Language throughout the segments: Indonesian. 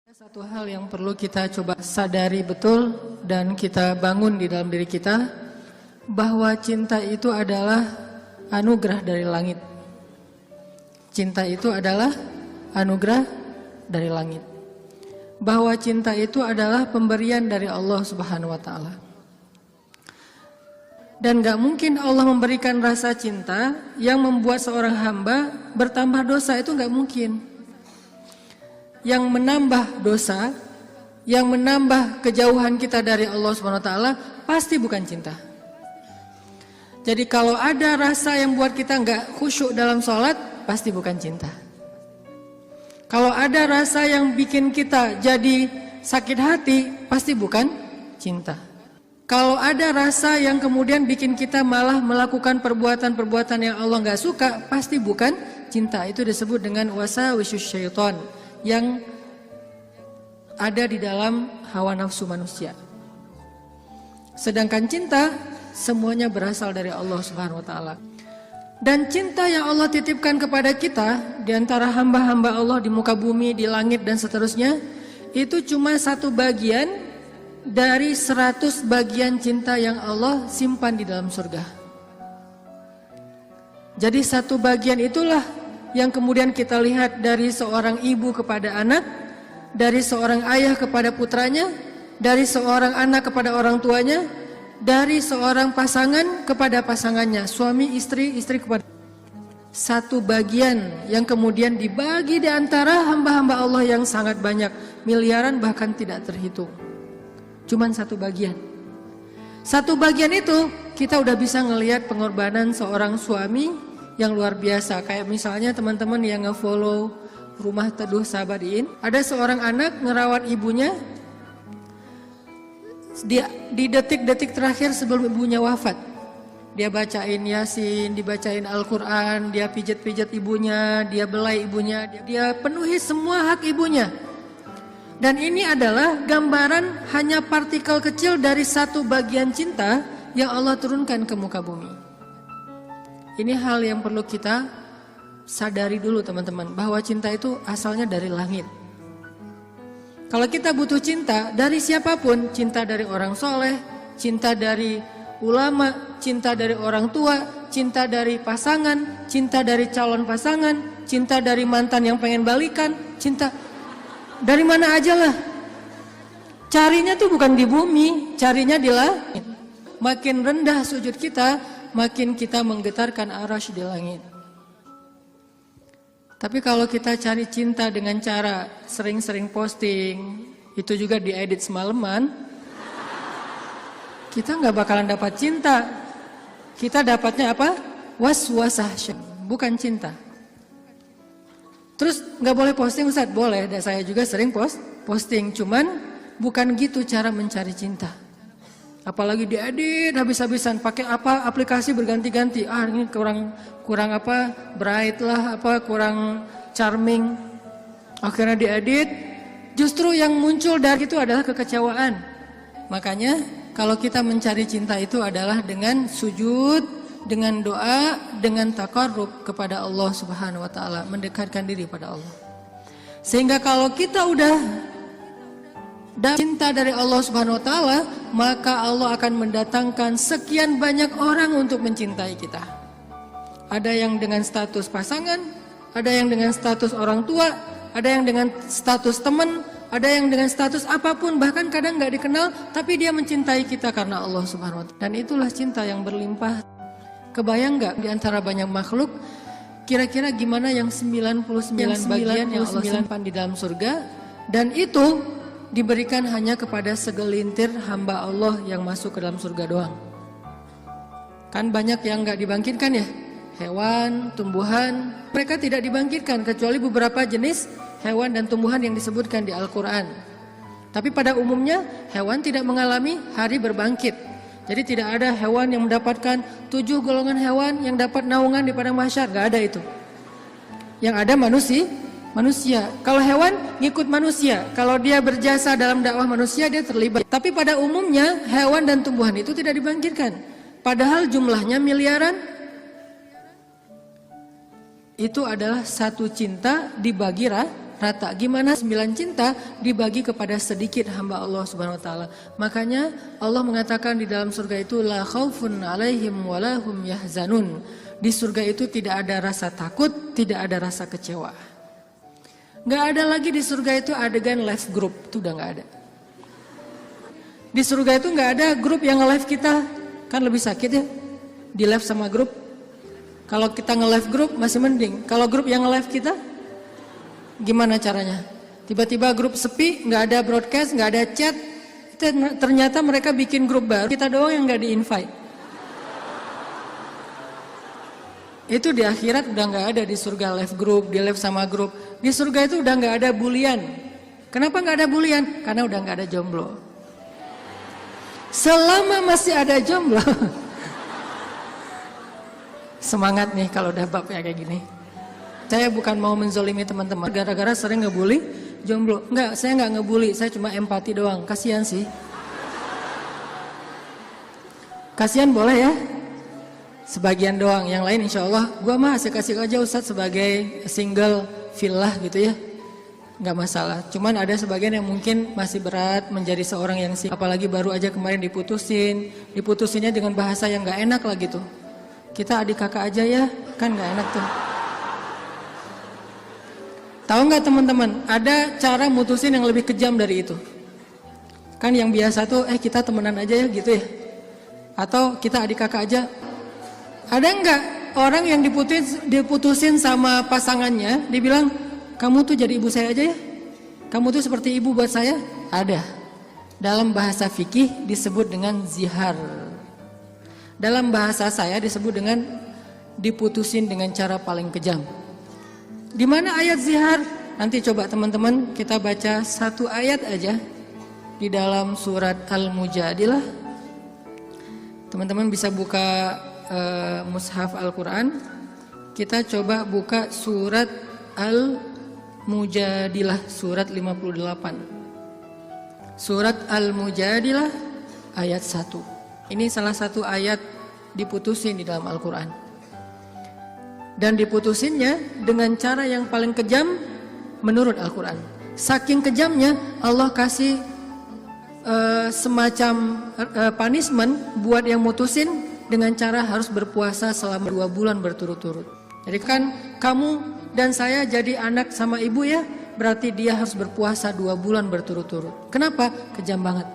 Satu hal yang perlu kita coba sadari betul dan kita bangun di dalam diri kita, bahwa cinta itu adalah anugerah dari langit. Cinta itu adalah anugerah dari langit. Bahwa cinta itu adalah pemberian dari Allah Subhanahu wa taala. Dan gak mungkin Allah memberikan rasa cinta yang membuat seorang hamba bertambah dosa, itu gak mungkin. Yang menambah dosa, yang menambah kejauhan kita dari Allah Subhanahu wa taala pasti bukan cinta. Jadi kalau ada rasa yang buat kita nggak khusyuk dalam sholat, pasti bukan cinta. Kalau ada rasa yang bikin kita jadi sakit hati, pasti bukan cinta. Kalau ada rasa yang kemudian bikin kita malah melakukan perbuatan-perbuatan yang Allah nggak suka, pasti bukan cinta. Itu disebut dengan wasawisus syaitan, yang ada di dalam hawa nafsu manusia. Sedangkan cinta semuanya berasal dari Allah Subhanahu wa taala. Dan cinta yang Allah titipkan kepada kita di antara hamba-hamba Allah di muka bumi, di langit dan seterusnya, itu cuma satu bagian dari 100 bagian cinta yang Allah simpan di dalam surga. Jadi satu bagian itulah yang kemudian kita lihat dari seorang ibu kepada anak, dari seorang ayah kepada putranya, dari seorang anak kepada orang tuanya, dari seorang pasangan kepada pasangannya, suami istri, istri kepada. Satu bagian yang kemudian dibagi di antara hamba-hamba Allah yang sangat banyak, miliaran bahkan tidak terhitung. Cuman satu bagian. Satu bagian itu kita udah bisa ngelihat pengorbanan seorang suami yang luar biasa. Kayak misalnya teman-teman yang nge-follow Rumah Teduh Sabadiin, ada seorang anak ngerawat ibunya di detik-detik terakhir sebelum ibunya wafat. Dia bacain Yasin, dibacain Al-Quran, dia pijat-pijat ibunya, dia belai ibunya, dia penuhi semua hak ibunya. Dan ini adalah gambaran hanya partikel kecil dari satu bagian cinta yang Allah turunkan ke muka bumi. Ini hal yang perlu kita sadari dulu teman-teman, bahwa cinta itu asalnya dari langit. Kalau kita butuh cinta dari siapapun, cinta dari orang soleh, cinta dari ulama, cinta dari orang tua, cinta dari pasangan, cinta dari calon pasangan, cinta dari mantan yang pengen balikan, cinta dari mana aja lah. Carinya tuh bukan di bumi, carinya di langit. Makin rendah sujud kita, makin kita menggetarkan arasy di langit. Tapi kalau kita cari cinta dengan cara sering-sering posting, itu juga diedit semalaman, kita nggak bakalan dapat cinta. Kita dapatnya apa? Waswasah, bukan cinta. Terus nggak boleh posting Ustaz? Boleh, dan saya juga sering posting, cuman bukan gitu cara mencari cinta. Apalagi diedit habis-habisan, pakai apa aplikasi berganti-ganti. Ini kurang apa bright lah, apa kurang charming. Akhirnya diedit. Justru yang muncul dari itu adalah kekecewaan. Makanya kalau kita mencari cinta itu adalah dengan sujud, dengan doa, dengan taqarrub kepada Allah Subhanahu wa taala, mendekatkan diri pada Allah. Sehingga kalau kita udah cinta dari Allah Subhanahu wa taala, maka Allah akan mendatangkan sekian banyak orang untuk mencintai kita. Ada yang dengan status pasangan, ada yang dengan status orang tua, ada yang dengan status teman, ada yang dengan status apapun, bahkan kadang nggak dikenal, tapi dia mencintai kita karena Allah Subhanahu wa taala. Dan itulah cinta yang berlimpah. Kebayang nggak di antara banyak makhluk, kira-kira gimana yang 99 bagian yang Allah simpan di dalam surga, dan itu diberikan hanya kepada segelintir hamba Allah yang masuk ke dalam surga doang. Kan banyak yang nggak dibangkitkan ya, hewan, tumbuhan, mereka tidak dibangkitkan kecuali beberapa jenis hewan dan tumbuhan yang disebutkan di Al-Quran. Tapi pada umumnya hewan tidak mengalami hari berbangkit. Jadi tidak ada hewan yang mendapatkan 7 golongan hewan yang dapat naungan di padang mahsyar, nggak ada itu. Yang ada manusia. Kalau hewan ngikut manusia, kalau dia berjasa dalam dakwah manusia dia terlibat. Tapi pada umumnya hewan dan tumbuhan itu tidak dibangkitkan. Padahal jumlahnya miliaran. Itu adalah satu cinta dibagi rata. Gimana 9 cinta dibagi kepada sedikit hamba Allah Subhanahu wa taala. Makanya Allah mengatakan di dalam surga itu la khaufun 'alaihim wa la hum yahzanun. Di surga itu tidak ada rasa takut, tidak ada rasa kecewa. Nggak ada lagi di surga itu adegan live group, itu udah nggak ada. Di surga itu nggak ada grup yang nge-live kita, kan lebih sakit ya, di live sama grup. Kalau kita nge-live grup masih mending, kalau grup yang nge-live kita, gimana caranya? Tiba-tiba grup sepi, nggak ada broadcast, nggak ada chat, ternyata mereka bikin grup baru, kita doang yang nggak di-invite. Itu di akhirat udah nggak ada di surga live group, di live sama grup. Di surga itu udah nggak ada bulian. Kenapa nggak ada bulian? Karena udah nggak ada jomblo. Selama masih ada jomblo, semangat nih kalau udah bab ya kayak gini. Saya bukan mau menzolimi teman-teman gara-gara sering ngebully jomblo. Enggak, saya nggak ngebully, saya cuma empati doang. Kasihan sih. Kasihan boleh ya? Sebagian doang, yang lain insya Allah gue mah asik-asik aja Ustadz sebagai single villa gitu ya, nggak masalah. Cuman ada sebagian yang mungkin masih berat menjadi seorang yang single, apalagi baru aja kemarin diputusinnya dengan bahasa yang nggak enak lah gitu. Kita adik kakak aja ya, kan nggak enak tuh. Tahu nggak teman-teman, ada cara mutusin yang lebih kejam dari itu. Kan yang biasa tuh kita temenan aja ya gitu ya, atau kita adik kakak aja. Ada nggak orang yang diputusin sama pasangannya, dibilang kamu tuh jadi ibu saya aja ya, kamu tuh seperti ibu buat saya? Ada. Dalam bahasa fikih disebut dengan zihar. Dalam bahasa saya disebut dengan diputusin dengan cara paling kejam. Di mana ayat zihar? Nanti coba teman-teman kita baca satu ayat aja di dalam surat Al-Mujadilah. Teman-teman bisa buka mushaf Al-Quran. Kita coba buka surat Al-Mujadilah, surat 58. Surat Al-Mujadilah ayat 1. Ini salah satu ayat diputusin di dalam Al-Quran. Dan diputusinnya dengan cara yang paling kejam menurut Al-Quran. Saking kejamnya Allah kasih semacam punishment buat yang mutusin, dengan cara harus berpuasa selama 2 bulan berturut-turut. Jadi kan kamu dan saya jadi anak sama ibu ya, berarti dia harus berpuasa 2 bulan berturut-turut. Kenapa? Kejam banget.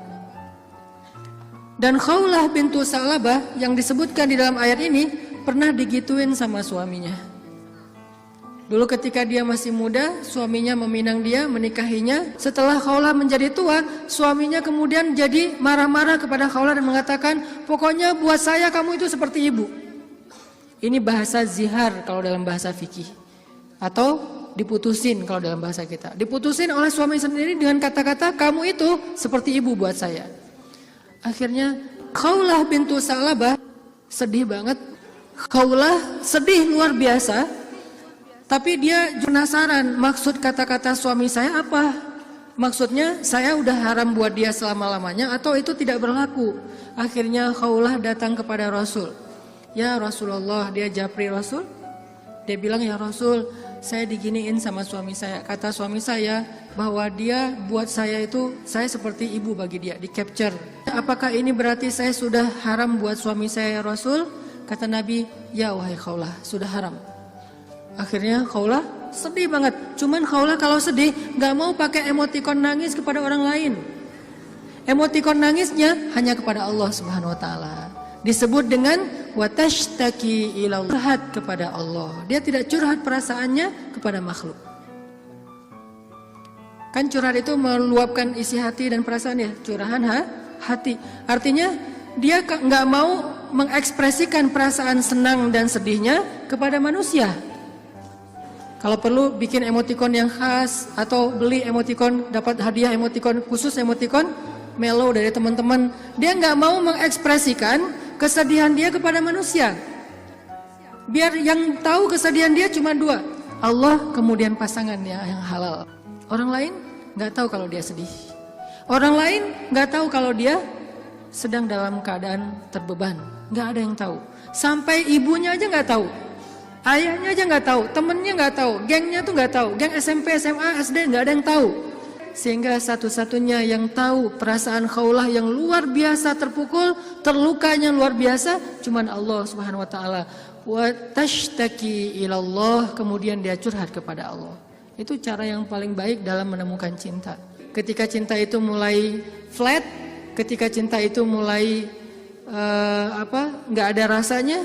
Dan Khawlah bintu Sa'labah yang disebutkan di dalam ayat ini pernah digituin sama suaminya. Dulu ketika dia masih muda, suaminya meminang dia, menikahinya. Setelah Khawlah menjadi tua, suaminya kemudian jadi marah-marah kepada Khawlah dan mengatakan, pokoknya buat saya kamu itu seperti ibu. Ini bahasa zihar kalau dalam bahasa fikih. Atau diputusin kalau dalam bahasa kita. Diputusin oleh suami sendiri dengan kata-kata, kamu itu seperti ibu buat saya. Akhirnya Khawlah bintu Sa'labah sedih banget. Khawlah sedih luar biasa. Tapi dia penasaran, maksud kata-kata suami saya apa? Maksudnya saya udah haram buat dia selama-lamanya atau itu tidak berlaku? Akhirnya Khawlah datang kepada Rasul. Ya Rasulullah, dia japri Rasul. Dia bilang, ya Rasul, saya diginiin sama suami saya. Kata suami saya bahwa dia buat saya itu, saya seperti ibu bagi dia, di capture. Apakah ini berarti saya sudah haram buat suami saya ya Rasul? Kata Nabi, ya wahai Khawlah, sudah haram. Akhirnya Khawlah sedih banget. Cuman Khawlah kalau sedih gak mau pakai emotikon nangis kepada orang lain. Emotikon nangisnya hanya kepada Allah Subhanahu wa taala. Disebut dengan watashtaki ila, curhat kepada Allah. Dia tidak curhat perasaannya kepada makhluk. Kan curhat itu meluapkan isi hati dan perasaan ya, curahan hati. Artinya dia gak mau mengekspresikan perasaan senang dan sedihnya kepada manusia. Kalau perlu bikin emotikon yang khas atau beli emotikon, dapat hadiah emotikon khusus, emotikon melo dari teman-teman. Dia nggak mau mengekspresikan kesedihan dia kepada manusia. Biar yang tahu kesedihan dia cuma 2, Allah kemudian pasangannya yang halal. Orang lain nggak tahu kalau dia sedih. Orang lain nggak tahu kalau dia sedang dalam keadaan terbeban. Nggak ada yang tahu. Sampai ibunya aja nggak tahu. Ayahnya aja nggak tahu, temennya nggak tahu, gengnya tuh nggak tahu, geng SMP, SMA, SD nggak ada yang tahu. Sehingga satu-satunya yang tahu perasaan Khawlah yang luar biasa terpukul, terlukanya luar biasa, cuman Allah Subhanahu Wa Taala. Wa tashtaki ilallah, kemudian dia curhat kepada Allah. Itu cara yang paling baik dalam menemukan cinta. Ketika cinta itu mulai flat, ketika cinta itu mulai nggak ada rasanya,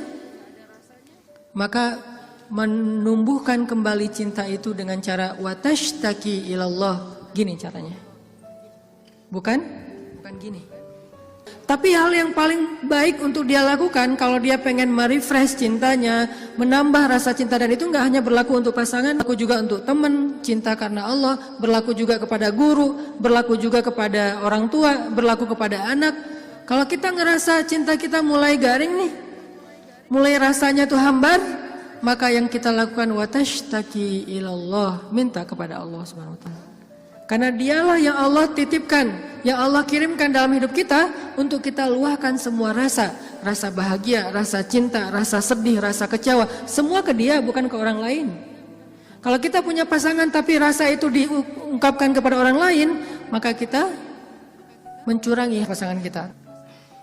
maka menumbuhkan kembali cinta itu dengan cara watashtaki ilallah. Gini caranya. Bukan gini. Tapi hal yang paling baik untuk dia lakukan kalau dia pengen merefresh cintanya, menambah rasa cinta, dan itu nggak hanya berlaku untuk pasangan, berlaku juga untuk teman, cinta karena Allah, berlaku juga kepada guru, berlaku juga kepada orang tua, berlaku kepada anak. Kalau kita ngerasa cinta kita mulai garing nih, mulai rasanya tuh hambar, maka yang kita lakukan watashtaki ilallah, minta kepada Allah Subhanahu wa taala. Karena dialah yang Allah titipkan, yang Allah kirimkan dalam hidup kita untuk kita luahkan semua rasa, rasa bahagia, rasa cinta, rasa sedih, rasa kecewa, semua ke dia, bukan ke orang lain. Kalau kita punya pasangan tapi rasa itu diungkapkan kepada orang lain, maka kita mencurangi pasangan kita.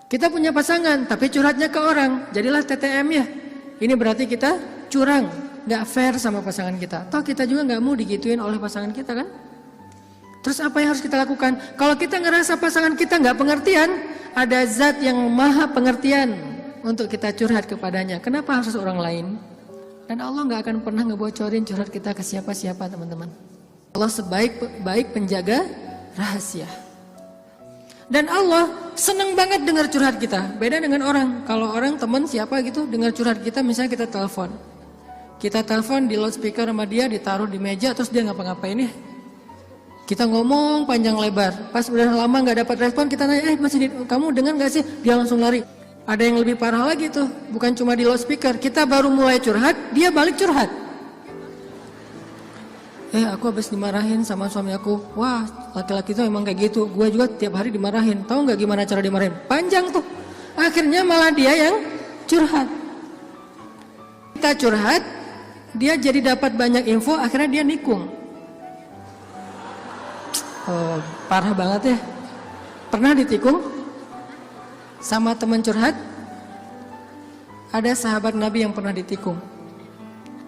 Kita punya pasangan tapi curhatnya ke orang, jadilah TTM ya. Ini berarti kita curang, nggak fair sama pasangan kita. Toh kita juga nggak mau digituin oleh pasangan kita kan? Terus apa yang harus kita lakukan? Kalau kita ngerasa pasangan kita nggak pengertian, ada zat yang maha pengertian untuk kita curhat kepadanya. Kenapa harus orang lain? Dan Allah nggak akan pernah ngebocorin curhat kita ke siapa-siapa, teman-teman. Allah sebaik-baik penjaga rahasia. Dan Allah seneng banget dengar curhat kita. Beda dengan orang. Kalau orang teman siapa gitu dengar curhat kita, misalnya kita telepon. Kita telepon di loudspeaker sama dia, ditaruh di meja, terus dia ngapa-ngapain ya? Kita ngomong panjang lebar, pas udah lama nggak dapat respon, kita nanya, kamu dengar nggak sih? Dia langsung lari. Ada yang lebih parah lagi tuh, bukan cuma di loudspeaker, kita baru mulai curhat, dia balik curhat. Aku habis dimarahin sama suami aku. Wah, laki-laki itu emang kayak gitu. Gue juga tiap hari dimarahin. Tahu nggak gimana cara dimarahin? Panjang tuh. Akhirnya malah dia yang curhat. Kita curhat, dia jadi dapat banyak info, akhirnya dia nikung. Oh, parah banget ya. Pernah ditikung sama teman curhat? Ada sahabat Nabi yang pernah ditikung.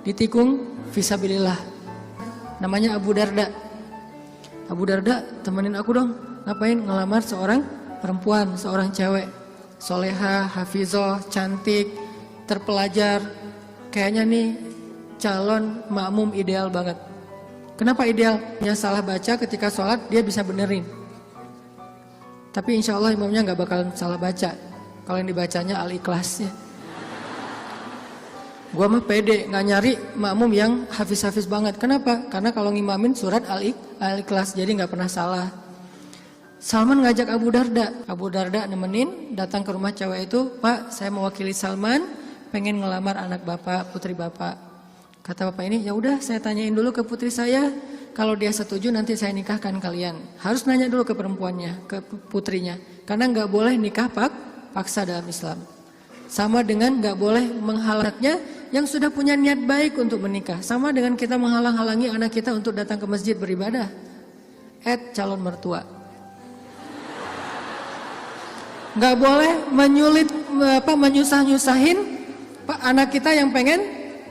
Ditikung fisabilillah. Namanya Abu Darda. Abu Darda, temenin aku dong. Ngapain? Ngelamar seorang perempuan, seorang cewek. Soleha, hafizah, cantik, terpelajar. Kayaknya nih calon makmum ideal banget. Kenapa ideal? Dia salah baca ketika sholat, dia bisa benerin. Tapi insya Allah imamnya gak bakalan salah baca. Kalau yang dibacanya Al-Ikhlas ya. Gua mah pede, gak nyari makmum yang hafiz-hafiz banget. Kenapa? Karena kalau ngimamin surat Al-Ikhlas, jadi gak pernah salah. Salman ngajak Abu Darda. Abu Darda nemenin, datang ke rumah cewek itu. Pak, saya mewakili Salman, pengen ngelamar anak bapak, putri bapak. Kata bapak ini, ya udah saya tanyain dulu ke putri saya, kalau dia setuju nanti saya nikahkan kalian. Harus nanya dulu ke perempuannya, ke putrinya, karena nggak boleh nikah paksa dalam Islam. Sama dengan nggak boleh menghalangnya yang sudah punya niat baik untuk menikah. Sama dengan kita menghalang-halangi anak kita untuk datang ke masjid beribadah. Calon mertua. Nggak boleh menyusah-nyusahin anak kita yang pengen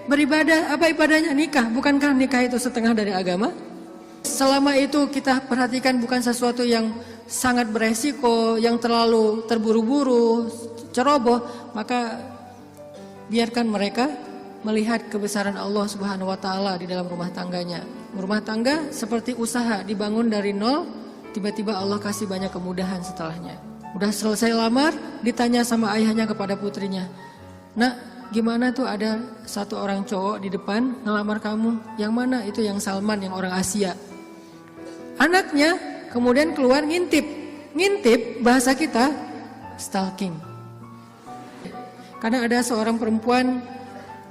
beribadah. Apa ibadahnya? Nikah. Bukankah nikah itu setengah dari agama? Selama itu kita perhatikan bukan sesuatu yang sangat beresiko, yang terlalu terburu-buru, ceroboh, maka biarkan mereka melihat kebesaran Allah Subhanahu wa taala di dalam rumah tangganya. Rumah tangga seperti usaha dibangun dari nol, tiba-tiba Allah kasih banyak kemudahan setelahnya. Udah selesai lamar, ditanya sama ayahnya kepada putrinya. Nak, gimana tuh ada satu orang cowok di depan ngelamar kamu? Yang mana? Itu yang Salman, yang orang Asia. Anaknya kemudian keluar ngintip. Ngintip bahasa kita stalking. Karena ada seorang perempuan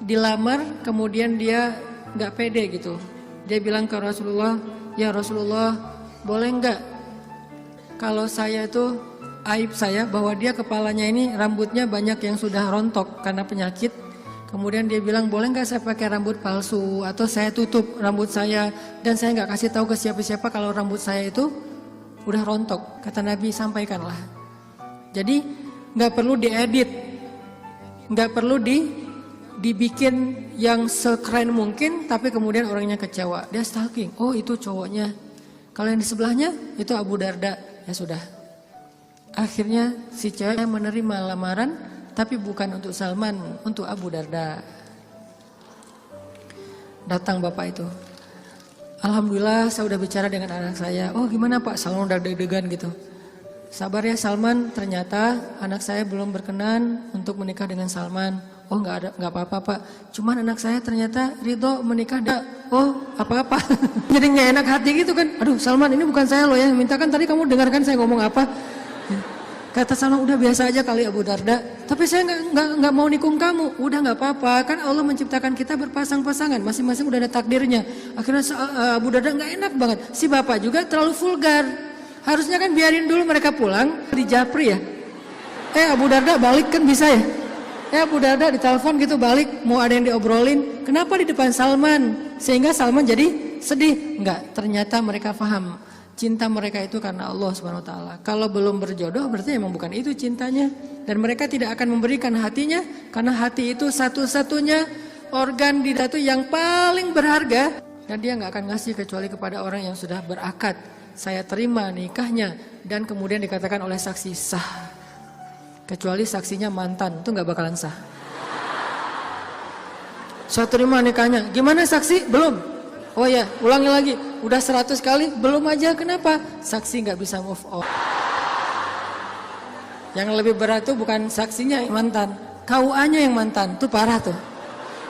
dilamar, kemudian dia gak pede gitu. Dia bilang ke Rasulullah, ya Rasulullah, boleh gak kalau saya tuh aib saya bahwa dia kepalanya ini rambutnya banyak yang sudah rontok karena penyakit. Kemudian dia bilang, boleh nggak saya pakai rambut palsu atau saya tutup rambut saya dan saya nggak kasih tahu ke siapa-siapa kalau rambut saya itu udah rontok. Kata Nabi, sampaikanlah. Jadi nggak perlu diedit, nggak perlu dibikin yang sekeren mungkin, tapi kemudian orangnya kecewa. Dia stalking, oh itu cowoknya. Kalau yang di sebelahnya itu Abu Darda, ya sudah. Akhirnya si cewek menerima lamaran, tapi bukan untuk Salman, untuk Abu Darda. Datang bapak itu. Alhamdulillah saya udah bicara dengan anak saya. Oh gimana Pak, Salman udah deg-degan gitu. Sabar ya Salman, ternyata anak saya belum berkenan untuk menikah dengan Salman. Oh nggak apa-apa Pak. Cuman anak saya ternyata ridho menikah. Oh apa-apa. Jadi nggak enak hati gitu kan. Aduh Salman, ini bukan saya loh ya. Mintakan tadi kamu dengarkan saya ngomong apa. Kata Salman, udah biasa aja kali Abu Darda. Tapi saya nggak mau nikung kamu. Udah nggak apa-apa. Kan Allah menciptakan kita berpasang-pasangan. Masing-masing udah ada takdirnya. Akhirnya Abu Darda nggak enak banget. Si bapak juga terlalu vulgar. Harusnya kan biarin dulu mereka pulang di Japri ya. Abu Darda balik kan bisa ya. Abu Darda ditelepon gitu balik, mau ada yang diobrolin. Kenapa di depan Salman? Sehingga Salman jadi sedih. Enggak, ternyata mereka paham. Cinta mereka itu karena Allah Subhanahu wa taala. Kalau belum berjodoh berarti emang bukan itu cintanya. Dan mereka tidak akan memberikan hatinya karena hati itu satu-satunya organ di datu yang paling berharga, dan dia nggak akan ngasih kecuali kepada orang yang sudah berakad. Saya terima nikahnya, dan kemudian dikatakan oleh saksi sah. Kecuali saksinya mantan, itu nggak bakalan sah. Saya terima nikahnya. Gimana saksi? Belum. Oh ya, ulangi lagi. Udah 100 kali, belum aja. Kenapa? Saksi nggak bisa move on. Yang lebih berat tuh bukan saksinya yang mantan, KUA-nya yang mantan. Tuh parah tuh.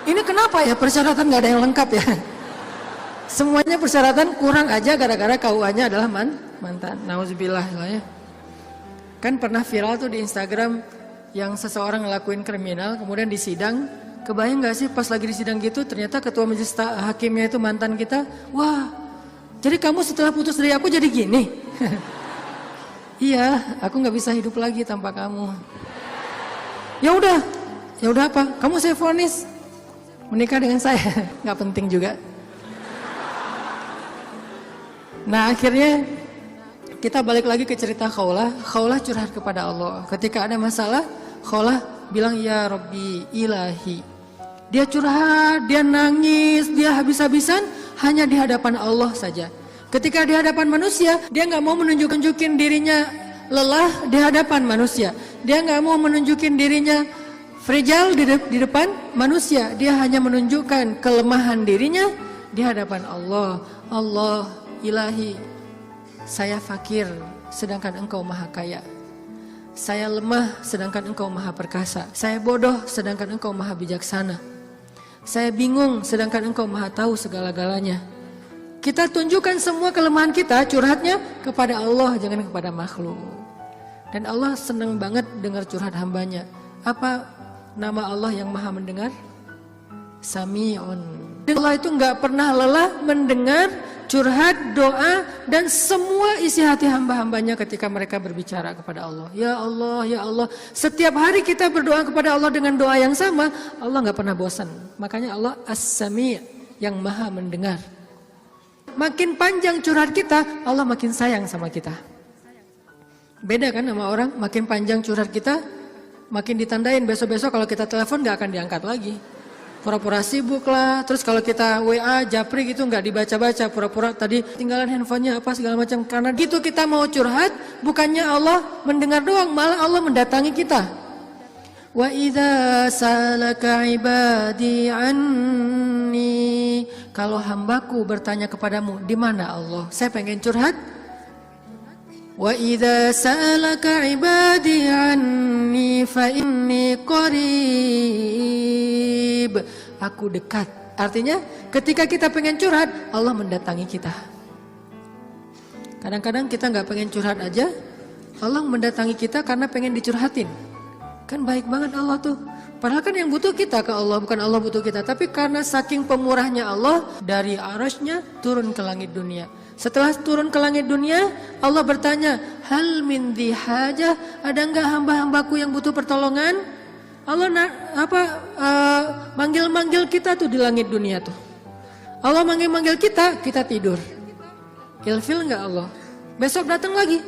Ini kenapa ya persyaratan nggak ada yang lengkap ya? Semuanya persyaratan kurang aja gara-gara KUA-nya adalah mantan. Nauzubillah ya. Kan pernah viral tuh di Instagram yang seseorang ngelakuin kriminal kemudian disidang. Kebayang gak sih pas lagi disidang gitu ternyata ketua majelis hakimnya itu mantan kita. Wah, jadi kamu setelah putus dari aku jadi gini? Iya, aku gak bisa hidup lagi tanpa kamu. Ya udah apa? Kamu saya vonis menikah dengan saya. Gak penting juga. Nah akhirnya kita balik lagi ke cerita Khawlah. Khawlah curhat kepada Allah. Ketika ada masalah, Khawlah bilang, ya Rabbi ilahi. Dia curhat, dia nangis, dia habis-habisan hanya di hadapan Allah saja. Ketika di hadapan manusia, dia nggak mau menunjukin dirinya lelah di hadapan manusia. Dia nggak mau menunjukin dirinya fragile di depan manusia. Dia hanya menunjukkan kelemahan dirinya di hadapan Allah. Allah ilahi, saya fakir sedangkan engkau maha kaya. Saya lemah sedangkan engkau maha perkasa. Saya bodoh sedangkan engkau maha bijaksana. Saya bingung sedangkan engkau maha tahu segala-galanya. Kita tunjukkan semua kelemahan kita, curhatnya kepada Allah, jangan kepada makhluk. Dan Allah senang banget dengar curhat hambanya. Apa nama Allah yang maha mendengar? Sami'un. Allah itu gak pernah lelah mendengar curhat, doa, dan semua isi hati hamba-hambanya ketika mereka berbicara kepada Allah. Ya Allah, ya Allah. Setiap hari kita berdoa kepada Allah dengan doa yang sama, Allah gak pernah bosan. Makanya Allah As-Sami', yang maha mendengar. Makin panjang curhat kita, Allah makin sayang sama kita. Beda kan sama orang, makin panjang curhat kita, makin ditandain besok-besok kalau kita telepon gak akan diangkat lagi. Pura-pura sibuk lah, terus kalau kita WA, Japri gitu nggak dibaca-baca, pura-pura tadi tinggalan handphonenya apa segala macam. Karena gitu kita mau curhat, bukannya Allah mendengar doang, malah Allah mendatangi kita. Wa idza salaka ibadi anni, kalau hambaku bertanya kepadamu, di mana Allah? Saya pengen curhat. Wa idza salaka ibadi anni fa inni qarib. Aku dekat. Artinya ketika kita pengen curhat, Allah mendatangi kita. Kadang-kadang kita nggak pengen curhat aja, Allah mendatangi kita karena pengen dicurhatin. Kan baik banget Allah tuh. Padahal kan yang butuh kita ke Allah, bukan Allah butuh kita. Tapi karena saking pemurahnya Allah, dari arasnya turun ke langit dunia. Setelah turun ke langit dunia, Allah bertanya, hal min dhi hajah, ada enggak hamba-hambaku yang butuh pertolongan? Allah manggil-manggil kita tuh di langit dunia tuh. Allah manggil-manggil kita, kita tidur. Ilfil nggak Allah? Besok datang lagi.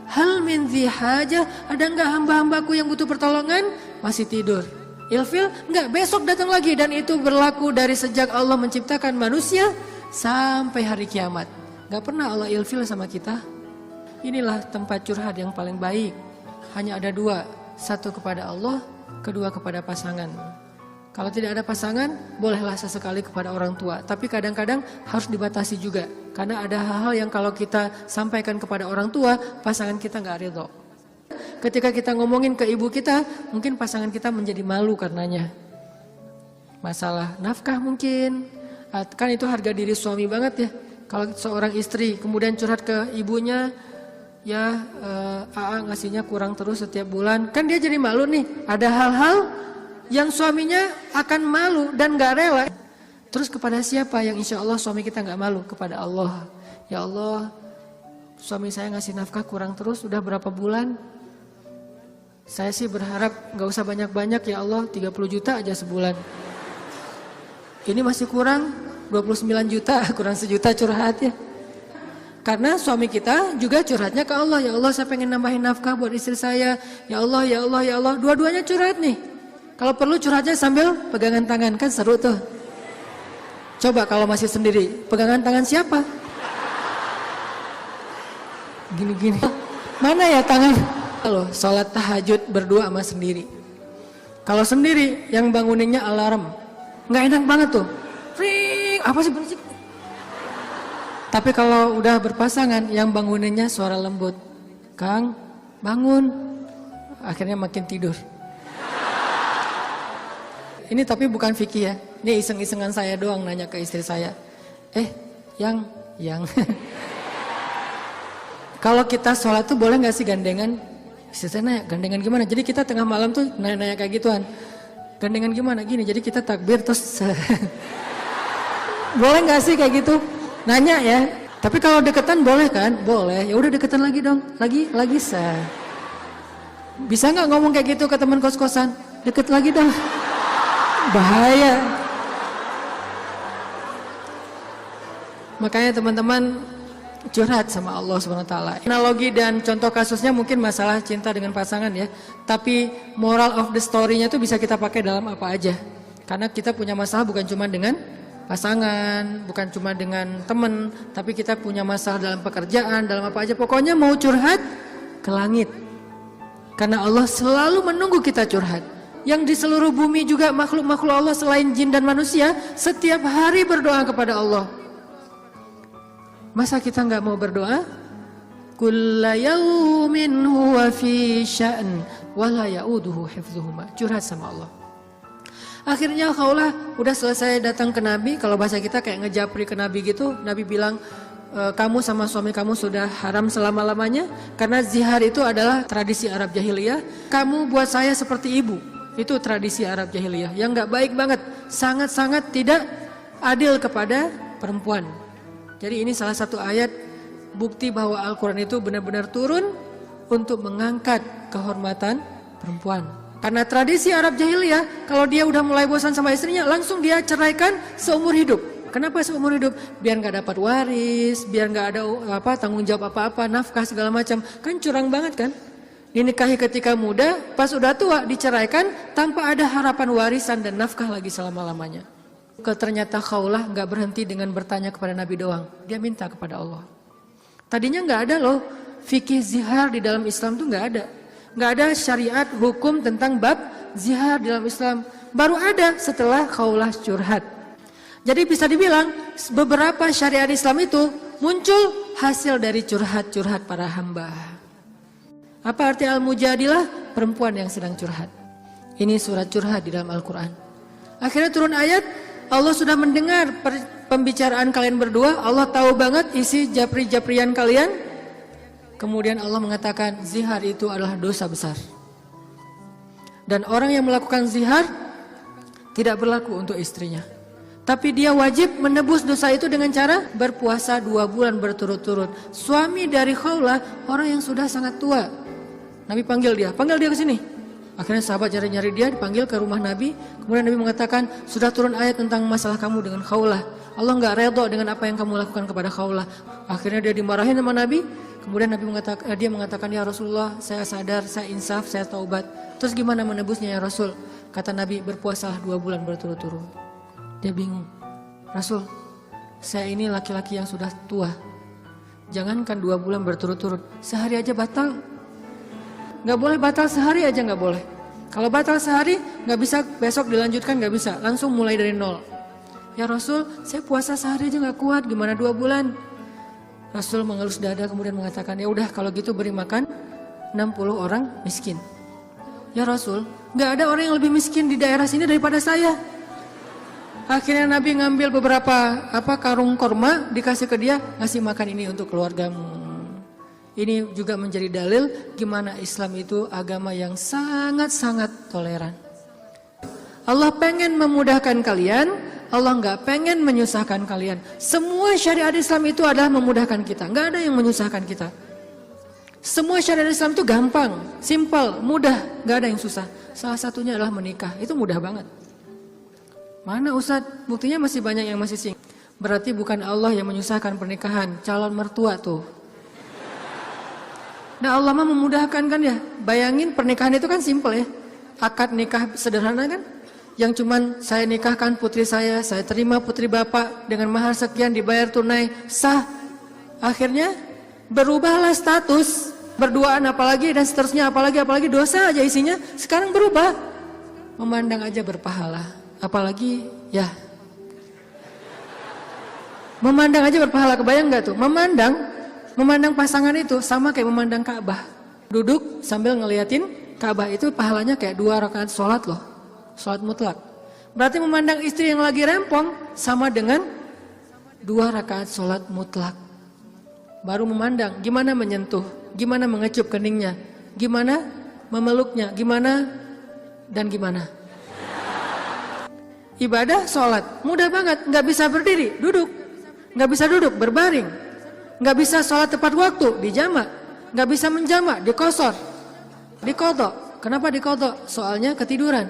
Hal min dzi hajah, ada nggak hamba-hambaku yang butuh pertolongan? Masih tidur. Ilfil nggak? Besok datang lagi, dan itu berlaku dari sejak Allah menciptakan manusia sampai hari kiamat. Nggak pernah Allah ilfil sama kita. Inilah tempat curhat yang paling baik. Hanya ada dua, satu kepada Allah, kedua kepada pasangan. Kalau tidak ada pasangan, bolehlah sesekali kepada orang tua. Tapi kadang-kadang harus dibatasi juga. Karena ada hal-hal yang kalau kita sampaikan kepada orang tua, pasangan kita nggak ridho. Ketika kita ngomongin ke ibu kita, mungkin pasangan kita menjadi malu karenanya. Masalah nafkah mungkin. Kan itu harga diri suami banget ya. Kalau seorang istri kemudian curhat ke ibunya, ya AA ngasihnya kurang terus setiap bulan. Kan dia jadi malu nih. Ada hal-hal yang suaminya akan malu dan gak rela. Terus kepada siapa yang insya Allah suami kita gak malu? Kepada Allah. Ya Allah, suami saya ngasih nafkah kurang terus udah berapa bulan. Saya sih berharap gak usah banyak-banyak ya Allah, 30 juta aja sebulan. Ini masih kurang 29 juta, kurang sejuta curhat ya. Karena suami kita juga curhatnya ke Allah. Ya Allah, saya pengen nambahin nafkah buat istri saya. Ya Allah, ya Allah, ya Allah. Dua-duanya curhat nih. Kalau perlu curhatnya sambil pegangan tangan, kan seru tuh. Coba kalau masih sendiri, pegangan tangan siapa? Gini-gini. Mana ya tangan? Kalau sholat tahajud berdua sama sendiri. Kalau sendiri, yang banguninnya alarm. Nggak enak banget tuh. Ring, apa sih berisik? Tapi kalau udah berpasangan, yang banguninnya suara lembut. Kang, bangun. Akhirnya makin tidur. Ini tapi bukan fikih ya. Ini iseng-isengan saya doang nanya ke istri saya. Yang. Kalau kita sholat tuh boleh nggak sih gandengan? Istri saya nanya, gandengan gimana? Jadi kita tengah malam tuh nanya-nanya kayak gituan. Gandengan gimana? Gini, jadi kita takbir terus. Boleh nggak sih kayak gitu? Nanya ya. Tapi kalau deketan boleh kan? Boleh. Ya udah deketan lagi dong. Lagi sah. Bisa nggak ngomong kayak gitu ke teman kos-kosan? Deket lagi dong. Bahaya. Makanya teman-teman curhat sama Allah SWT. Analogi dan contoh kasusnya mungkin masalah cinta dengan pasangan ya. Tapi moral of the story-nya itu bisa kita pakai dalam apa aja. Karena kita punya masalah bukan cuma dengan pasangan, bukan cuma dengan teman, tapi kita punya masalah dalam pekerjaan, dalam apa aja. Pokoknya mau curhat ke langit. Karena Allah selalu menunggu kita curhat. Yang di seluruh bumi juga makhluk-makhluk Allah selain jin dan manusia setiap hari berdoa kepada Allah. Masa kita nggak mau berdoa? Kulla yaumin huwa fi sya'n wa la ya'uduhu hifdzuhuma. Curhat sama Allah. Akhirnya Khawlah udah selesai datang ke Nabi. Kalau bahasa kita kayak ngejapri ke Nabi gitu. Nabi bilang, kamu sama suami kamu sudah haram selama-lamanya. Karena zihar itu adalah tradisi Arab jahiliyah. Kamu buat saya seperti ibu. Itu tradisi Arab jahiliyah yang gak baik banget. Sangat-sangat tidak adil kepada perempuan. Jadi ini salah satu ayat bukti bahwa Al-Quran itu benar-benar turun untuk mengangkat kehormatan perempuan. Karena tradisi Arab jahiliyah, kalau dia udah mulai bosan sama istrinya, langsung dia ceraikan seumur hidup. Kenapa seumur hidup? Biar gak dapat waris, biar gak ada tanggung jawab apa-apa, nafkah segala macam. Kan curang banget kan? Dinikahi ketika muda, pas udah tua diceraikan tanpa ada harapan warisan dan nafkah lagi selama-lamanya. Ternyata Khawlah gak berhenti dengan bertanya kepada Nabi doang. Dia minta kepada Allah. Tadinya gak ada loh fikih zihar di dalam Islam tuh gak ada. Gak ada syariat hukum tentang bab zihar di dalam Islam. Baru ada setelah Khawlah curhat. Jadi bisa dibilang beberapa syariat Islam itu muncul hasil dari curhat-curhat para hamba. Apa arti Al-Mujadilah? Perempuan yang sedang curhat. Ini surat curhat di dalam Al-Quran. Akhirnya turun ayat, Allah sudah mendengar pembicaraan kalian berdua. Allah tahu banget isi japri-japrian kalian. Kemudian Allah mengatakan zihar itu adalah dosa besar. Dan orang yang melakukan zihar tidak berlaku untuk istrinya. Tapi dia wajib menebus dosa itu dengan cara berpuasa 2 bulan berturut-turut. Suami dari Khawlah orang yang sudah sangat tua. Nabi panggil dia ke sini. Akhirnya sahabat nyari-nyari dia, dipanggil ke rumah Nabi. Kemudian Nabi mengatakan, sudah turun ayat tentang masalah kamu dengan Khawlah. Allah nggak redha dengan apa yang kamu lakukan kepada Khawlah. Akhirnya dia dimarahin sama Nabi. Kemudian Nabi mengatakan, ya Rasulullah, saya sadar, saya insaf, saya taubat. Terus gimana menebusnya ya Rasul? Kata Nabi, berpuasalah 2 bulan berturut-turut. Dia bingung. Rasul, saya ini laki-laki yang sudah tua. Jangankan 2 bulan berturut-turut, sehari aja batal. Gak boleh batal sehari aja, gak boleh. Kalau batal sehari, gak bisa besok dilanjutkan, gak bisa. Langsung mulai dari nol. Ya Rasul, saya puasa sehari aja gak kuat, gimana 2 bulan? Rasul mengelus dada kemudian mengatakan, ya udah kalau gitu beri makan 60 orang miskin. Ya Rasul, gak ada orang yang lebih miskin di daerah sini daripada saya. Akhirnya Nabi ngambil beberapa karung korma, dikasih ke dia, ngasih makan ini untuk keluargamu. Ini juga menjadi dalil gimana Islam itu agama yang sangat-sangat toleran. Allah pengen memudahkan kalian, Allah nggak pengen menyusahkan kalian. Semua syariat Islam itu adalah memudahkan kita, nggak ada yang menyusahkan kita. Semua syariat Islam itu gampang, simple, mudah, nggak ada yang susah. Salah satunya adalah menikah, itu mudah banget. Mana Ustadz? Buktinya masih banyak yang masih single. Berarti bukan Allah yang menyusahkan pernikahan, calon mertua tuh. Nah Allah mah memudahkan kan ya. Bayangin pernikahan itu kan simple ya. Akad nikah sederhana kan. Yang cuman saya nikahkan putri saya terima putri bapak dengan mahar sekian dibayar tunai, sah. Akhirnya berubahlah status, berduaan apalagi dan seterusnya apalagi dosa aja isinya. Sekarang berubah. Memandang aja berpahala. Apalagi ya. Memandang aja berpahala, kebayang gak tuh? Memandang pasangan itu sama kayak memandang Ka'bah. Duduk sambil ngeliatin Ka'bah itu pahalanya kayak 2 rakaat sholat loh. Sholat mutlak. Berarti memandang istri yang lagi rempong sama dengan 2 rakaat sholat mutlak. Baru memandang gimana menyentuh, gimana mengecup keningnya, gimana memeluknya, gimana dan gimana. Ibadah sholat mudah banget, gak bisa berdiri, duduk. Gak bisa duduk, berbaring. Gak bisa sholat tepat waktu, dijamak. Gak bisa menjamak, dikosor, dikodok. Kenapa dikodok? Soalnya ketiduran.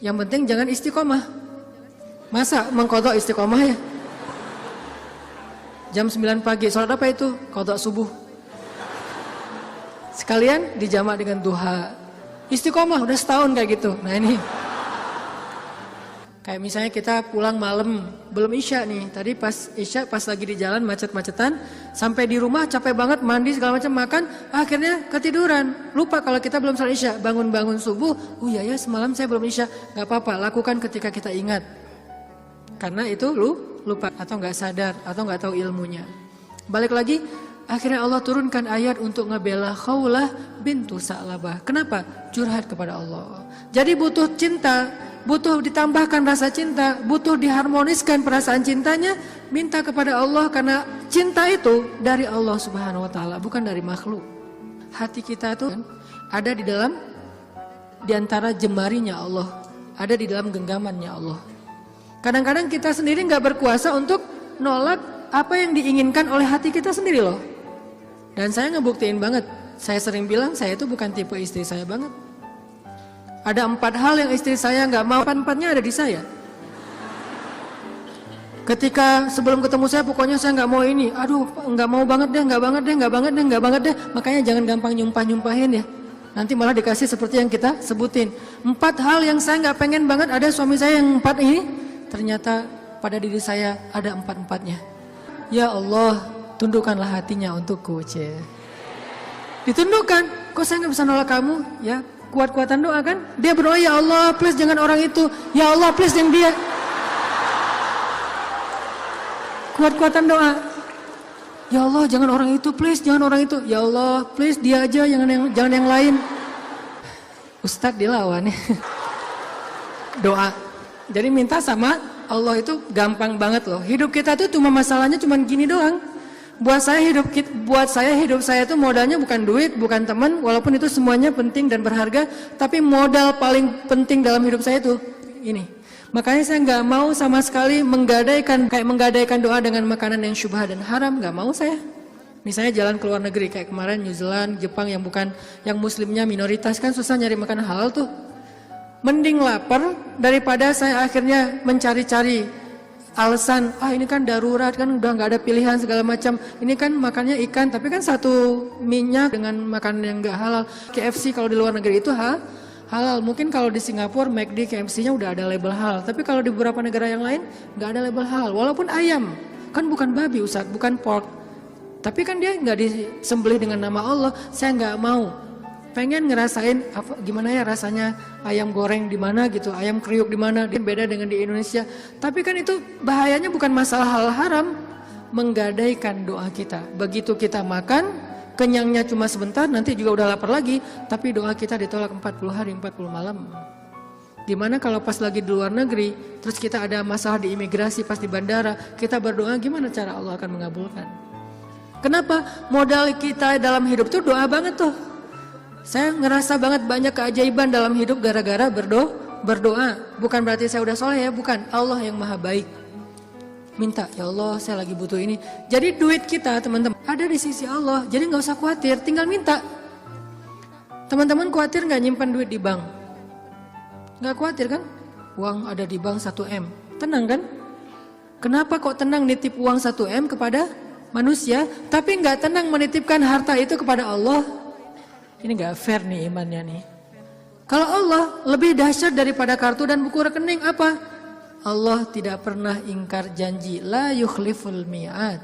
Yang penting jangan istiqomah. Masa mengkodok istiqomah ya? Jam 9 pagi, sholat apa itu? Kodok subuh. Sekalian dijamak dengan duha. Istiqomah, udah setahun kayak gitu. Nah ini. Kayak misalnya kita pulang malam, belum isya nih. Tadi pas isya, pas lagi di jalan macet-macetan, sampai di rumah capek banget, mandi segala macam, makan, akhirnya ketiduran. Lupa kalau kita belum salat isya, bangun-bangun subuh, oh iya ya semalam saya belum isya. Gak apa-apa, lakukan ketika kita ingat. Karena itu lupa atau gak sadar atau gak tahu ilmunya. Balik lagi, akhirnya Allah turunkan ayat untuk ngebela Khawlah bintu Sa'labah. Kenapa? Curhat kepada Allah. Jadi butuh cinta, butuh ditambahkan rasa cinta, butuh diharmoniskan perasaan cintanya, minta kepada Allah karena cinta itu dari Allah Subhanahu wa taala, bukan dari makhluk. Hati kita itu ada di antara jemarinya Allah, ada di dalam genggamannya Allah. Kadang-kadang kita sendiri nggak berkuasa untuk nolak apa yang diinginkan oleh hati kita sendiri loh. Dan saya ngebuktiin banget, saya sering bilang saya itu bukan tipe istri saya banget. Ada 4 hal yang istri saya nggak mau, 4-4-nya ada di saya. Ketika sebelum ketemu saya, pokoknya saya nggak mau ini. Aduh, nggak mau banget deh, nggak banget deh. Makanya jangan gampang nyumpahin ya. Nanti malah dikasih seperti yang kita sebutin. 4 hal yang saya nggak pengen banget ada suami saya yang 4 ini. Ternyata pada diri saya ada 4-4-nya. Ya Allah, tundukkanlah hatinya untukku, Ditundukkan. Kok saya nggak bisa nolak kamu? Ya. Kuat-kuatan doa kan? Dia berdoa, ya Allah please jangan orang itu. Ya Allah please yang dia. Kuat-kuatan doa. Ya Allah jangan orang itu please, jangan orang itu. Ya Allah please dia aja, jangan yang lain. Ustadz dilawan ya. Doa. Jadi minta sama Allah itu gampang banget loh. Hidup kita tuh cuma masalahnya cuma gini doang. Buat saya hidup saya itu modalnya bukan duit, bukan teman, walaupun itu semuanya penting dan berharga, tapi modal paling penting dalam hidup saya itu ini. Makanya saya nggak mau sama sekali menggadaikan doa dengan makanan yang syubhat dan haram, nggak mau saya. Misalnya jalan ke luar negeri kayak kemarin New Zealand, Jepang yang bukan yang muslimnya minoritas kan susah nyari makanan halal tuh. Mending lapar daripada saya akhirnya mencari-cari alasan, ini kan darurat kan udah nggak ada pilihan segala macam. Ini kan makannya ikan tapi kan satu minyak dengan makanan yang nggak halal. KFC kalau di luar negeri itu halal. Mungkin kalau di Singapura McD KFC-nya udah ada label halal. Tapi kalau di beberapa negara yang lain nggak ada label halal. Walaupun ayam kan bukan babi Ustaz, bukan pork. Tapi kan dia nggak disembelih dengan nama Allah. Saya nggak mau. Pengen ngerasain gimana ya rasanya ayam goreng di mana gitu, ayam kriuk di mana, beda dengan di Indonesia. Tapi kan itu bahayanya bukan masalah hal haram, menggadaikan doa kita. Begitu kita makan, kenyangnya cuma sebentar, nanti juga udah lapar lagi, tapi doa kita ditolak 40 hari 40 malam. Dimana kalau pas lagi di luar negeri, terus kita ada masalah di imigrasi, pas di bandara, kita berdoa gimana cara Allah akan mengabulkan. Kenapa? Modal kita dalam hidup tuh doa banget tuh. Saya ngerasa banget banyak keajaiban dalam hidup gara-gara berdoa. Bukan berarti saya udah soleh ya, bukan. Allah yang maha baik. Minta, ya Allah saya lagi butuh ini. Jadi duit kita teman-teman ada di sisi Allah. Jadi gak usah khawatir, tinggal minta. Teman-teman khawatir gak nyimpan duit di bank? Gak khawatir kan? Uang ada di bank 1M. Tenang kan? Kenapa kok tenang nitip uang 1M kepada manusia, tapi gak tenang menitipkan harta itu kepada Allah? Ini gak fair nih imannya nih. Kalau Allah lebih dahsyat daripada kartu dan buku rekening apa? Allah tidak pernah ingkar janji. La yukhliful mi'ad.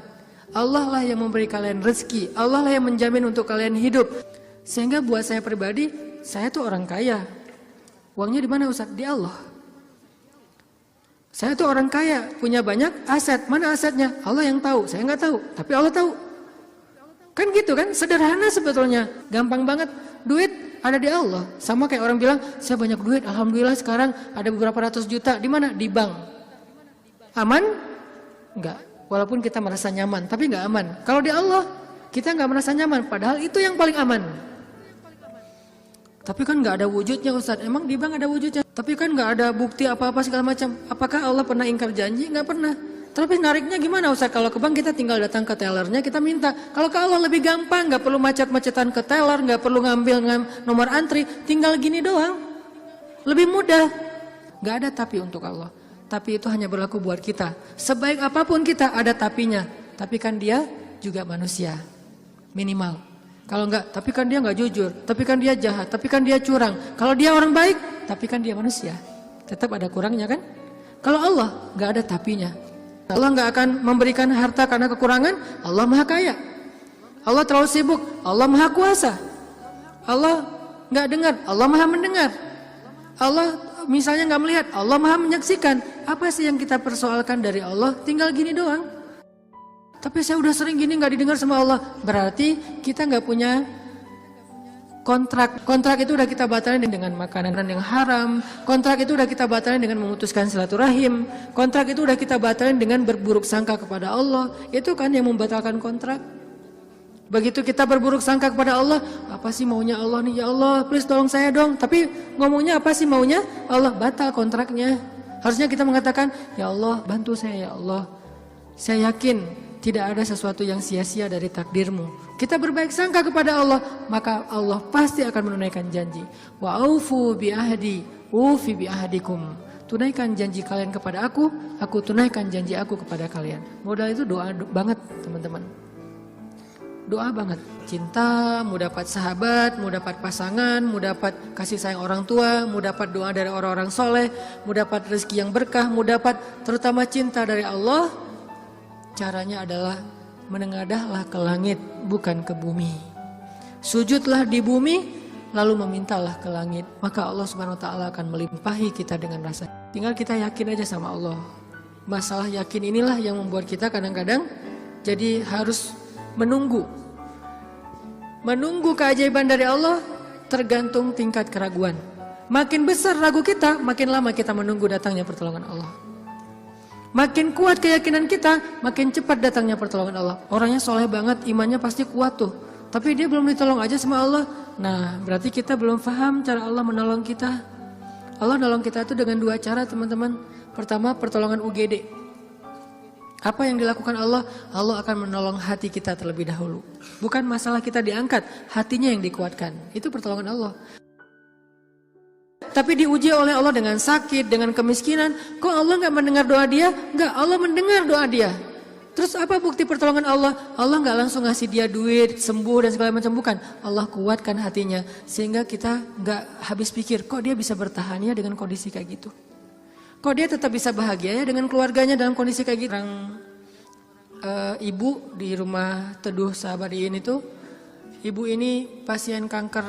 Allah lah yang memberi kalian rezeki. Allah lah yang menjamin untuk kalian hidup. Sehingga buat saya pribadi, saya tuh orang kaya. Uangnya di mana Ustaz? Di Allah. Saya tuh orang kaya, punya banyak aset. Mana asetnya? Allah yang tahu. Saya nggak tahu, tapi Allah tahu. Kan gitu kan, sederhana sebetulnya, gampang banget. Duit ada di Allah. Sama kayak orang bilang, saya banyak duit, alhamdulillah sekarang ada beberapa ratus juta. Di mana? Di bank. Aman? Enggak. Walaupun kita merasa nyaman, tapi enggak aman. Kalau di Allah, kita enggak merasa nyaman, padahal itu yang paling aman. Tapi kan enggak ada wujudnya Ustaz. Emang di bank ada wujudnya? Tapi kan enggak ada bukti apa-apa segala macam. Apakah Allah pernah ingkar janji? Enggak pernah. Tapi nariknya gimana Ustaz? Kalau ke bank kita tinggal datang ke tellernya, kita minta. Kalau ke Allah lebih gampang, nggak perlu macet-macetan ke teller, nggak perlu ngambil nomor antri, tinggal gini doang. Lebih mudah. Nggak ada tapi untuk Allah. Tapi itu hanya berlaku buat kita. Sebaik apapun kita ada tapinya. Tapi kan dia juga manusia. Minimal. Kalau nggak, tapi kan dia nggak jujur. Tapi kan dia jahat. Tapi kan dia curang. Kalau dia orang baik, tapi kan dia manusia. Tetap ada kurangnya kan? Kalau Allah nggak ada tapinya. Allah nggak akan memberikan harta karena kekurangan. Allah maha kaya. Allah terlalu sibuk. Allah maha kuasa. Allah nggak dengar. Allah maha mendengar. Allah misalnya nggak melihat. Allah maha menyaksikan. Apa sih yang kita persoalkan dari Allah? Tinggal gini doang. Tapi saya udah sering gini nggak didengar sama Allah. Berarti kita nggak punya kontrak. Kontrak itu udah kita batalin dengan makanan yang haram. Kontrak itu udah kita batalin dengan memutuskan silaturahim. Kontrak itu udah kita batalin dengan berburuk sangka kepada Allah. Itu kan yang membatalkan kontrak. Begitu kita berburuk sangka kepada Allah, apa sih maunya Allah nih? Ya Allah, please tolong saya dong. Tapi ngomongnya apa sih maunya? Allah, batal kontraknya. Harusnya kita mengatakan, ya Allah, bantu saya ya Allah. Saya yakin tidak ada sesuatu yang sia-sia dari takdirmu. Kita berbaik sangka kepada Allah, maka Allah pasti akan menunaikan janji. Wa aufu bi ahdi, ufi bi ahdikum. Tunaikan janji kalian kepada aku tunaikan janji aku kepada kalian. Modal itu doa banget teman-teman. Doa banget. Cinta, mau dapat sahabat, mau dapat pasangan, mau dapat kasih sayang orang tua, mau dapat doa dari orang-orang soleh, mau dapat rezeki yang berkah, mau dapat terutama cinta dari Allah. Caranya adalah menengadahlah ke langit, bukan ke bumi. Sujudlah di bumi, lalu memintalah ke langit. Maka Allah Subhanahu wa ta'ala akan melimpahi kita dengan rasa. Tinggal kita yakin aja sama Allah. Masalah yakin inilah yang membuat kita kadang-kadang jadi harus menunggu. Menunggu keajaiban dari Allah tergantung tingkat keraguan. Makin besar ragu kita, makin lama kita menunggu datangnya pertolongan Allah. Makin kuat keyakinan kita, makin cepat datangnya pertolongan Allah. Orangnya soleh banget, imannya pasti kuat tuh. Tapi dia belum ditolong aja sama Allah. Nah, berarti kita belum paham cara Allah menolong kita. Allah nolong kita itu dengan dua cara teman-teman. Pertama, pertolongan UGD. Apa yang dilakukan Allah? Allah akan menolong hati kita terlebih dahulu. Bukan masalah kita diangkat, hatinya yang dikuatkan. Itu pertolongan Allah. Tapi diuji oleh Allah dengan sakit, dengan kemiskinan. Kok Allah nggak mendengar doa dia? Nggak, Allah mendengar doa dia. Terus apa bukti pertolongan Allah? Allah nggak langsung ngasih dia duit, sembuh dan segala macam, bukan. Allah kuatkan hatinya sehingga kita nggak habis pikir, kok dia bisa bertahan ya dengan kondisi kayak gitu. Kok dia tetap bisa bahagia ya dengan keluarganya dalam kondisi kayak gitu. Ibu di rumah Teduh Sahabadiin itu, ibu ini pasien kanker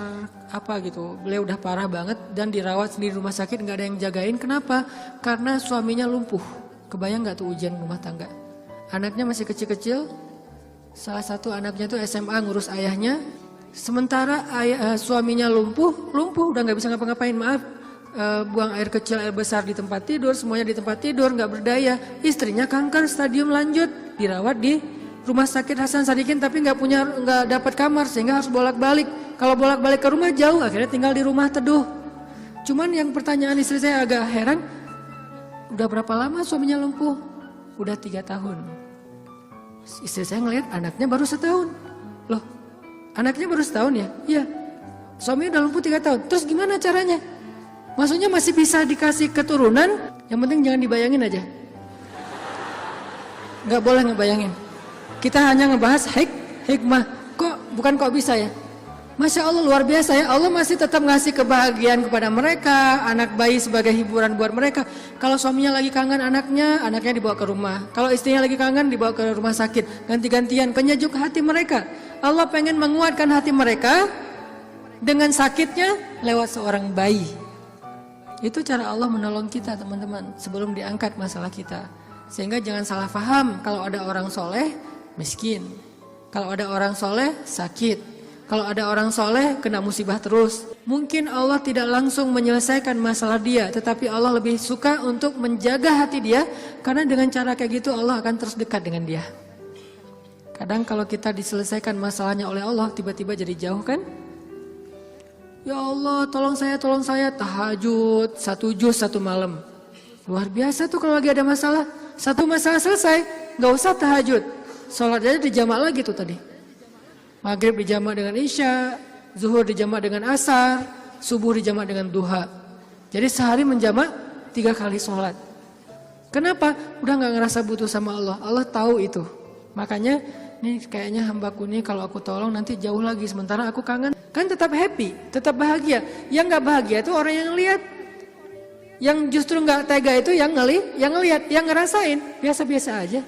apa gitu. Beliau udah parah banget dan dirawat sendiri di rumah sakit, nggak ada yang jagain. Kenapa? Karena suaminya lumpuh. Kebayang nggak tuh ujian rumah tangga? Anaknya masih kecil-kecil, salah satu anaknya tuh SMA ngurus ayahnya. Sementara suaminya lumpuh udah nggak bisa ngapa-ngapain, maaf. Buang air kecil, air besar di tempat tidur, semuanya di tempat tidur, nggak berdaya. Istrinya kanker stadium lanjut, dirawat di rumah sakit Hasan Sadikin, tapi nggak dapat kamar sehingga harus bolak-balik. Kalau bolak-balik ke rumah jauh, akhirnya tinggal di rumah Teduh. Cuman yang pertanyaan istri saya agak heran, udah berapa lama suaminya lumpuh? Udah 3 tahun. Istri saya ngelihat anaknya baru 1 tahun. Loh, anaknya baru 1 tahun ya? Iya. Suaminya udah lumpuh 3 tahun. Terus gimana caranya? Maksudnya masih bisa dikasih keturunan, yang penting jangan dibayangin aja. Gak boleh ngebayangin. Kita hanya ngebahas hikmah. Bukan kok bisa ya? Masya Allah luar biasa ya. Allah masih tetap ngasih kebahagiaan kepada mereka. Anak bayi sebagai hiburan buat mereka. Kalau suaminya lagi kangen anaknya dibawa ke rumah. Kalau istrinya lagi kangen dibawa ke rumah sakit. Ganti-gantian penyejuk hati mereka. Allah pengen menguatkan hati mereka dengan sakitnya lewat seorang bayi. Itu cara Allah menolong kita teman-teman sebelum diangkat masalah kita. Sehingga jangan salah paham kalau ada orang soleh miskin. Kalau ada orang soleh sakit. Kalau ada orang soleh kena musibah terus. Mungkin Allah tidak langsung menyelesaikan masalah dia. Tetapi Allah lebih suka untuk menjaga hati dia. Karena dengan cara kayak gitu Allah akan terus dekat dengan dia. Kadang kalau kita diselesaikan masalahnya oleh Allah tiba-tiba jadi jauh kan? Ya Allah tolong saya tahajud 1 juz 1 malam. Luar biasa tuh kalau lagi ada masalah. Satu masalah selesai gak usah tahajud. Sholat aja dijamak lagi tuh tadi. Maghrib dijamak dengan isya, zuhur dijamak dengan asar, subuh dijamak dengan duha. Jadi sehari menjamak 3 kali sholat. Kenapa? Udah gak ngerasa butuh sama Allah. Allah tahu itu. Makanya nih kayaknya hambaku nih kalau aku tolong nanti jauh lagi. Sementara aku kangen. Kan tetap happy, tetap bahagia. Yang gak bahagia itu orang yang lihat. Yang justru gak tega itu yang ngelihat, yang ngerasain. Biasa-biasa aja.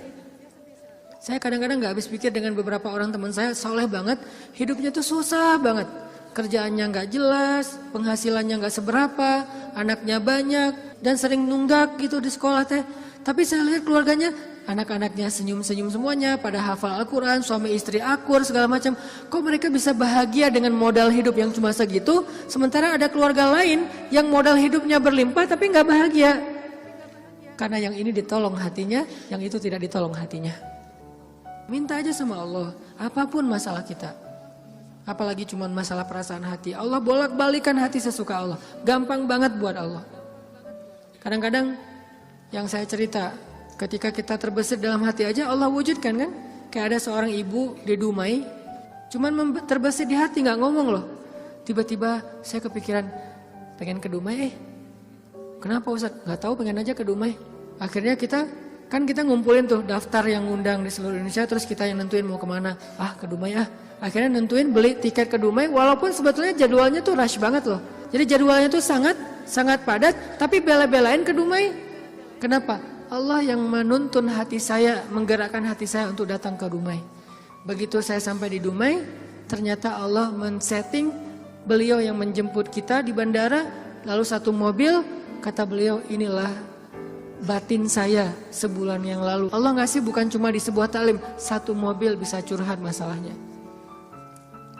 Saya kadang-kadang gak habis pikir dengan beberapa orang teman saya, soleh banget, hidupnya tuh susah banget. Kerjaannya gak jelas, penghasilannya gak seberapa, anaknya banyak, dan sering nunggak gitu di sekolah teh. Tapi saya lihat keluarganya, anak-anaknya senyum-senyum semuanya, pada hafal Al-Quran, suami istri akur, segala macam. Kok mereka bisa bahagia dengan modal hidup yang cuma segitu, sementara ada keluarga lain yang modal hidupnya berlimpah tapi gak bahagia. Karena yang ini ditolong hatinya, yang itu tidak ditolong hatinya. Minta aja sama Allah, apapun masalah kita. Apalagi cuma masalah perasaan hati. Allah bolak-balikan hati sesuka Allah. Gampang banget buat Allah. Kadang-kadang yang saya cerita, ketika kita terbesit dalam hati aja Allah wujudkan kan. Kayak ada seorang ibu di Dumai, cuman terbesit di hati gak ngomong loh. Tiba-tiba saya kepikiran, pengen ke Dumai Kenapa Ustaz? Gak tahu, pengen aja ke Dumai. Akhirnya kita ngumpulin tuh daftar yang ngundang di seluruh Indonesia, terus kita yang nentuin mau kemana. Ke Dumai Akhirnya nentuin beli tiket ke Dumai, walaupun sebetulnya jadwalnya tuh rush banget loh. Jadi jadwalnya tuh sangat padat, tapi bela-belain ke Dumai. Kenapa? Allah yang menuntun hati saya, menggerakkan hati saya untuk datang ke Dumai. Begitu saya sampai di Dumai, ternyata Allah men-setting beliau yang menjemput kita di bandara, lalu satu mobil, kata beliau, inilah batin saya sebulan yang lalu. Allah ngasih bukan cuma di sebuah taklim, satu mobil bisa curhat masalahnya.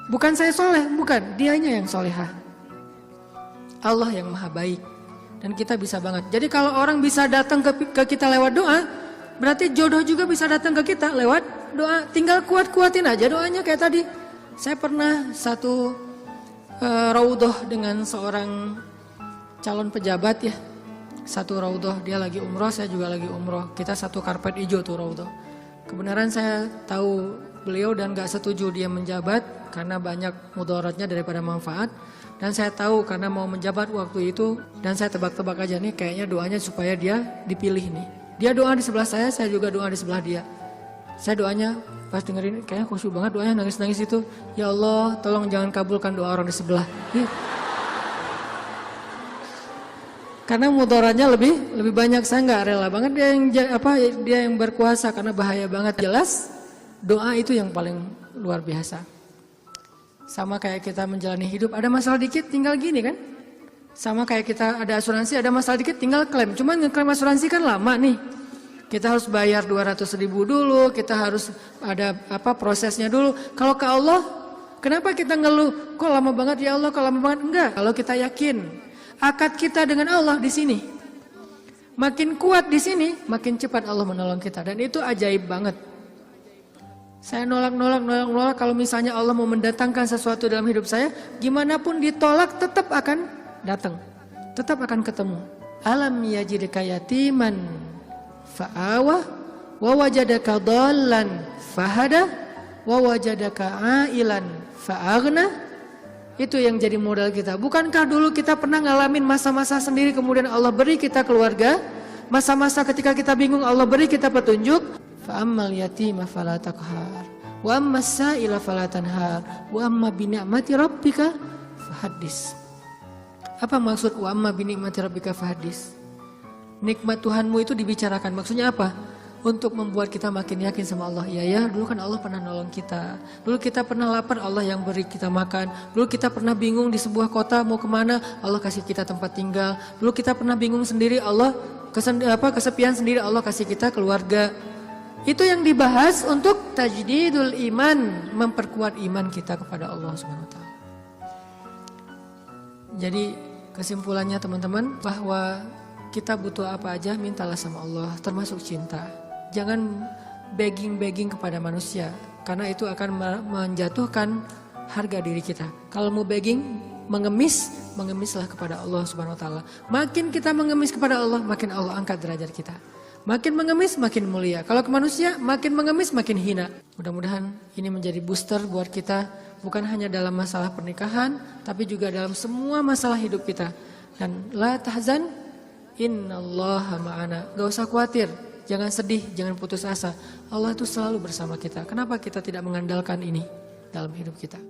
Bukan saya soleh, bukan, dianya yang solehah. Allah yang maha baik. Dan kita bisa banget. Jadi kalau orang bisa datang ke kita lewat doa, berarti jodoh juga bisa datang ke kita lewat doa. Tinggal kuat-kuatin aja doanya kayak tadi. Saya pernah satu raudhah dengan seorang calon pejabat ya. satu raudhah, dia lagi umroh, saya juga lagi umroh. Kita satu karpet hijau tuh raudhah. Kebenaran saya tahu beliau dan gak setuju dia menjabat karena banyak mudaratnya daripada manfaat. Dan saya tahu karena mau menjabat waktu itu, dan saya tebak-tebak aja nih kayaknya doanya supaya dia dipilih nih. Dia doa di sebelah saya juga doa di sebelah dia. Saya doanya pas dengerin kayaknya khusyuk banget doanya, nangis-nangis itu. Ya Allah, tolong jangan kabulkan doa orang di sebelah. Karena mudaratnya lebih banyak, saya nggak rela banget dia yang berkuasa karena bahaya banget. Jelas doa itu yang paling luar biasa. Sama kayak kita menjalani hidup, ada masalah dikit tinggal gini kan. Sama kayak kita ada asuransi, ada masalah dikit tinggal klaim. Cuman ngeklaim asuransi kan lama nih. Kita harus bayar 200.000 dulu, kita harus ada prosesnya dulu. Kalau ke Allah, kenapa kita ngeluh? Kok lama banget ya Allah, kok lama banget? Enggak, kalau kita yakin akad kita dengan Allah di sini. Makin kuat di sini, makin cepat Allah menolong kita, dan itu ajaib banget. Saya nolak kalau misalnya Allah mau mendatangkan sesuatu dalam hidup saya, gimana pun ditolak tetap akan datang. Tetap akan ketemu. Alam yajidka yatiman fa'awah wa wajadaka dhallan fahada wa wajadaka ailan fa'aghna. Itu yang jadi modal kita. Bukankah dulu kita pernah ngalamin masa-masa sendiri kemudian Allah beri kita keluarga, masa-masa ketika kita bingung Allah beri kita petunjuk. Fa'ammal yatima fala taqhar wa ammas sa'ila fala tanhar wa amma bi ni'mati rabbika fahaddis. Apa maksud wa amma bi ni'mati rabbika fahaddis? Nikmat Tuhanmu itu dibicarakan. Maksudnya apa? Untuk membuat kita makin yakin sama Allah. Ya, dulu kan Allah pernah nolong kita. Dulu kita pernah lapar, Allah yang beri kita makan. Dulu kita pernah bingung di sebuah kota mau kemana, Allah kasih kita tempat tinggal. Dulu kita pernah bingung sendiri, Allah kesepian sendiri, Allah kasih kita keluarga. Itu yang dibahas untuk tajdidul iman, memperkuat iman kita kepada Allah Subhanahu wa taala. Jadi kesimpulannya teman-teman, bahwa kita butuh apa aja mintalah sama Allah, termasuk cinta. Jangan begging kepada manusia, karena itu akan menjatuhkan harga diri kita. Kalau mau begging, mengemislah kepada Allah Subhanahu wa taala. Makin kita mengemis kepada Allah, makin Allah angkat derajat kita. Makin mengemis makin mulia. Kalau ke manusia makin mengemis makin hina. Mudah-mudahan ini menjadi booster buat kita, bukan hanya dalam masalah pernikahan, tapi juga dalam semua masalah hidup kita. Dan la tahzan, innallaha ma'ana. Gak usah khawatir, jangan sedih, jangan putus asa. Allah itu selalu bersama kita. Kenapa kita tidak mengandalkan ini dalam hidup kita?